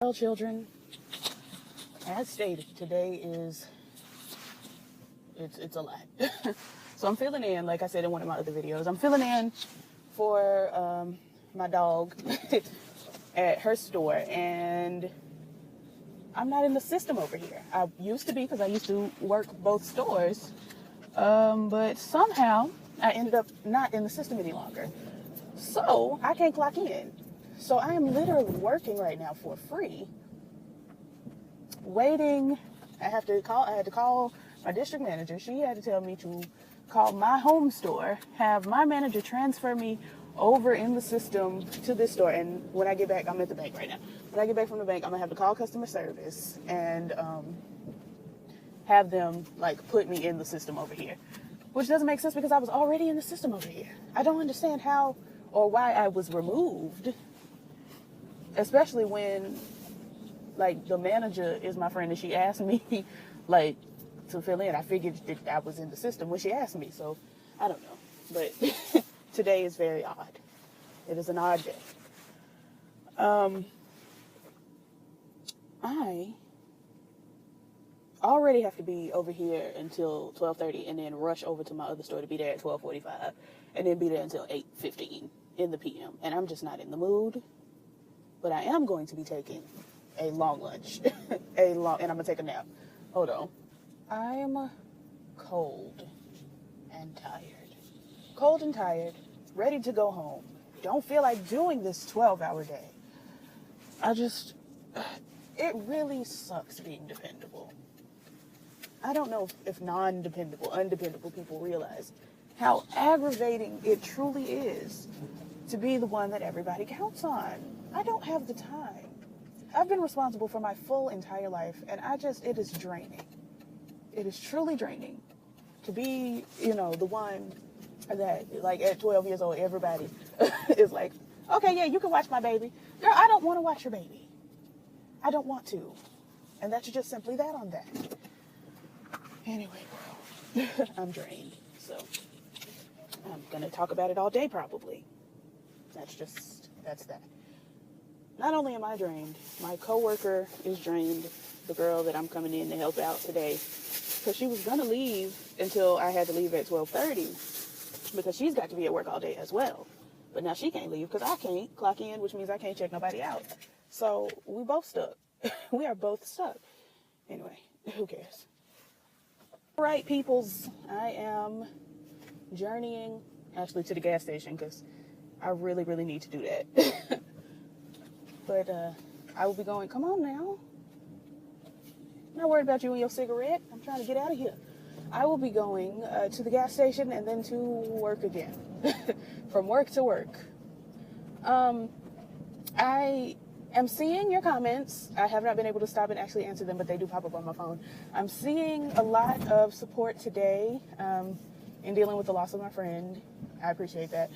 Well, children, as stated, today it's a lot. So I'm filling in, like I said in one of my other videos, I'm filling in for my dog at her store, and I'm not in the system over here. I used to be, because I used to work both stores, but somehow I ended up not in the system any longer. So I can't clock in. So I am literally working right now for free, waiting. I had to call my district manager. She had to tell me to call my home store, have my manager transfer me over in the system to this store. And when I get back, I'm at the bank right now. When I get back from the bank, I'm gonna have to call customer service and have them like put me in the system over here, which doesn't make sense because I was already in the system over here. I don't understand how or why I was removed, especially when like the manager is my friend and she asked me like to fill in. I figured that I was in the system when she asked me, so I don't know. But today is very odd. It is an odd day. I already have to be over here until 12:30 and then rush over to my other store to be there at 12:45 and then be there until 8:15 in the PM. And I'm just not in the mood. But I am going to be taking a long lunch. And I'm going to take a nap. Hold on. I'm cold and tired. Cold and tired, ready to go home. Don't feel like doing this 12-hour day. It really sucks being dependable. I don't know if undependable people realize how aggravating it truly is to be the one that everybody counts on. I don't have the time. I've been responsible for my full entire life, and it is draining. It is truly draining to be, the one that, like, at 12 years old, everybody is like, okay, yeah, you can watch my baby. Girl, I don't want to watch your baby. I don't want to. And that's just simply that on that. Anyway, girl, I'm drained, so I'm going to talk about it all day probably. That's that. Not only am I drained, my coworker is drained, the girl that I'm coming in to help out today, because she was going to leave until I had to leave at 12:30, because she's got to be at work all day as well. But now she can't leave because I can't clock in, which means I can't check nobody out. So we both stuck. We are both stuck. Anyway, who cares? All right, peoples, I am journeying actually to the gas station because I really, really need to do that. But I will be going, come on now. I'm not worried about you and your cigarette. I'm trying to get out of here. I will be going to the gas station and then to work again. From work to work. I am seeing your comments. I have not been able to stop and actually answer them, but they do pop up on my phone. I'm seeing a lot of support today in dealing with the loss of my friend. I appreciate that.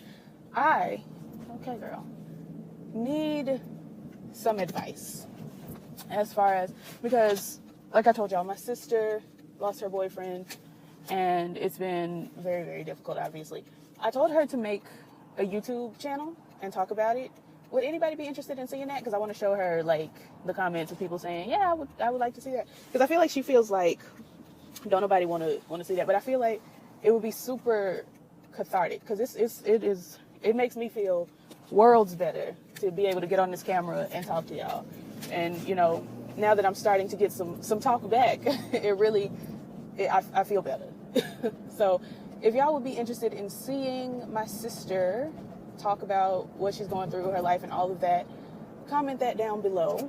Okay, girl, need some advice as far as, because like I told y'all, my sister lost her boyfriend and it's been very, very difficult, obviously. I told her to make a YouTube channel and talk about it. Would anybody be interested in seeing that? Because I want to show her like the comments of people saying, yeah, I would like to see that. Because I feel like she feels like don't nobody want to see that, but I feel like it would be super cathartic because it makes me feel worlds better to be able to get on this camera and talk to y'all. And now that I'm starting to get some talk back, I feel better. So if y'all would be interested in seeing my sister talk about what she's going through, her life and all of that, comment that down below.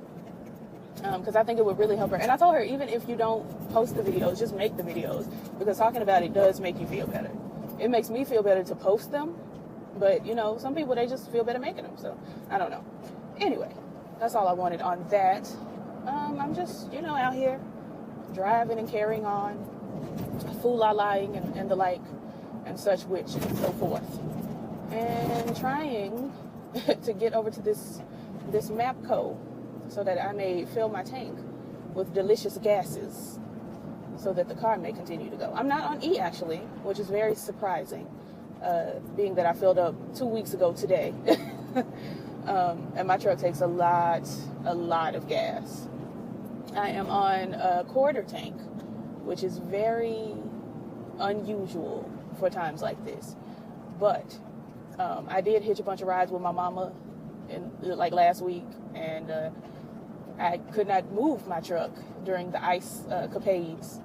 Because I think it would really help her. And I told her, even if you don't post the videos, just make the videos, because talking about it does make you feel better. It makes me feel better to post them, but some people, they just feel better making them. So I don't know. Anyway, that's all I wanted on that. I'm just out here driving and carrying on, fool-la-lying and the like and such, which and so forth, and trying to get over to this MAPCO so that I may fill my tank with delicious gases so that the car may continue to go. I'm not on E, actually, which is very surprising, being that I filled up 2 weeks ago today. And my truck takes a lot of gas. I am on a quarter tank, which is very unusual for times like this. But I did hitch a bunch of rides with my mama like last week, and I could not move my truck during the ice capades.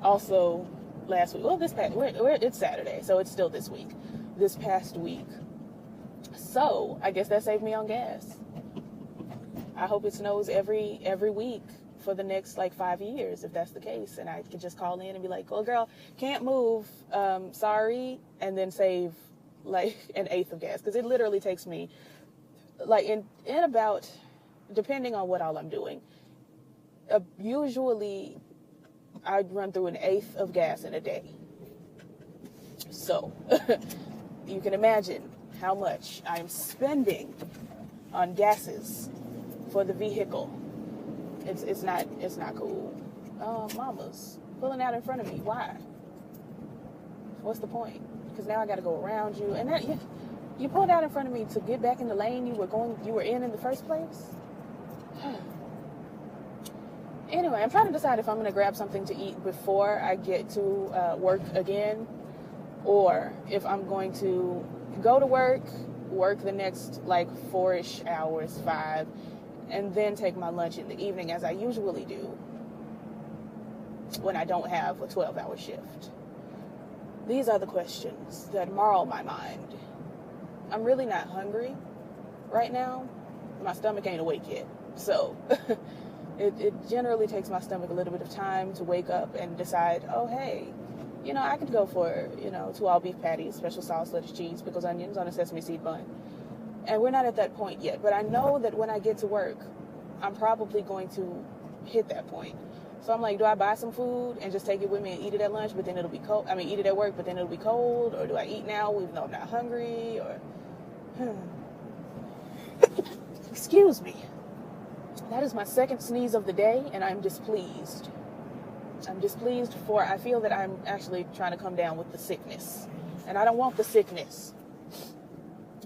Also last week, well, it's Saturday, so it's still this week, this past week. So I guess that saved me on gas. I hope it snows every week for the next like 5 years, if that's the case, and I could just call in and be like, "Oh, girl, can't move, sorry," and then save like an eighth of gas, because it literally takes me like in about, depending on what all I'm doing, usually I'd run through an eighth of gas in a day. So you can imagine how much I'm spending on gases for the vehicle. It's not cool. Mama's pulling out in front of me. Why? What's the point? Because now I got to go around you, and that you pulled out in front of me to get back in the lane you were in the first place. Anyway, I'm trying to decide if I'm going to grab something to eat before I get to work again, or if I'm going to go to work the next like 4-ish hours, 5, and then take my lunch in the evening, as I usually do when I don't have a 12-hour shift. These are the questions that marl my mind. I'm really not hungry right now. My stomach ain't awake yet. So it generally takes my stomach a little bit of time to wake up and decide, oh, hey, I could go for, 2 all-beef patties, special sauce, lettuce, cheese, pickles, onions on a sesame seed bun. And we're not at that point yet. But I know that when I get to work, I'm probably going to hit that point. So I'm like, do I buy some food and just take it with me and eat it at lunch, but then it'll be cold? I mean, eat it at work, but then it'll be cold? Or do I eat now even though I'm not hungry? Or, Excuse me. That is my second sneeze of the day, and I'm displeased. For I feel that I'm actually trying to come down with the sickness. And I don't want the sickness.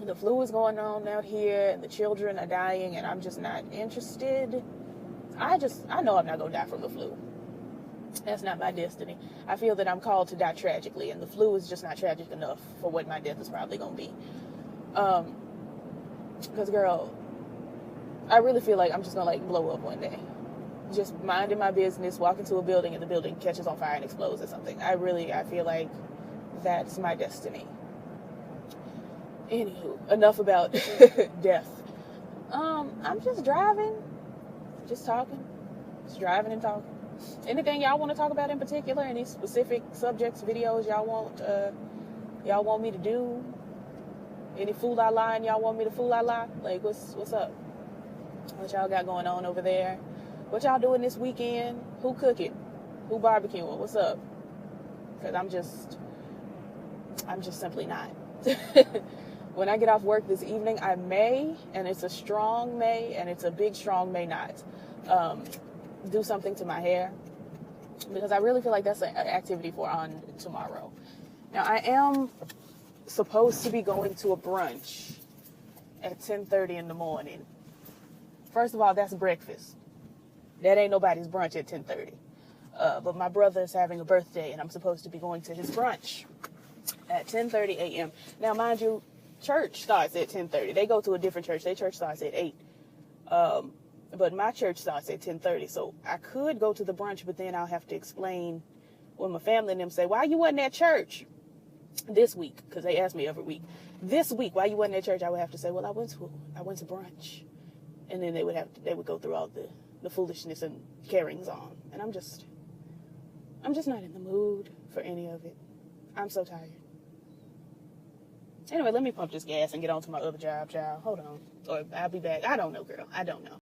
The flu is going on out here, and the children are dying, and I'm just not interested. I know I'm not going to die from the flu. That's not my destiny. I feel that I'm called to die tragically, and the flu is just not tragic enough for what my death is probably going to be. Because, girl, I really feel like I'm just going to, like, blow up one day. Just minding my business, walk into a building, and the building catches on fire and explodes or something. I feel like that's my destiny. Anywho, enough about death. I'm just driving, just talking, just driving and talking. Anything y'all want to talk about in particular? Any specific subjects, videos y'all want me to do? Any fool-la-la and y'all want me to fool-la-la? Like, what's up? What y'all got going on over there? What y'all doing this weekend? Who cooking? Who barbecuing? What's up? Because I'm just simply not. When I get off work this evening, I may, and it's a strong may, and it's a big strong may not, do something to my hair, because I really feel like that's an activity for on tomorrow. Now, I am supposed to be going to a brunch at 10:30 in the morning. First of all, that's breakfast. That ain't nobody's brunch at 10:30. But my brother is having a birthday, and I'm supposed to be going to his brunch at 10:30 a.m. Now, mind you, church starts at 10:30. They go to a different church. Their church starts at 8. But my church starts at 10:30. So I could go to the brunch, but then I'll have to explain when my family and them say, why you wasn't at church this week? Because they ask me every week. This week, why you wasn't at church? I would have to say, well, I went to brunch. And then they would go through all the foolishness and carryings on. And I'm just not in the mood for any of it. I'm so tired. Anyway, let me pump this gas and get on to my other job, child. Hold on. Or I'll be back. I don't know, girl. I don't know.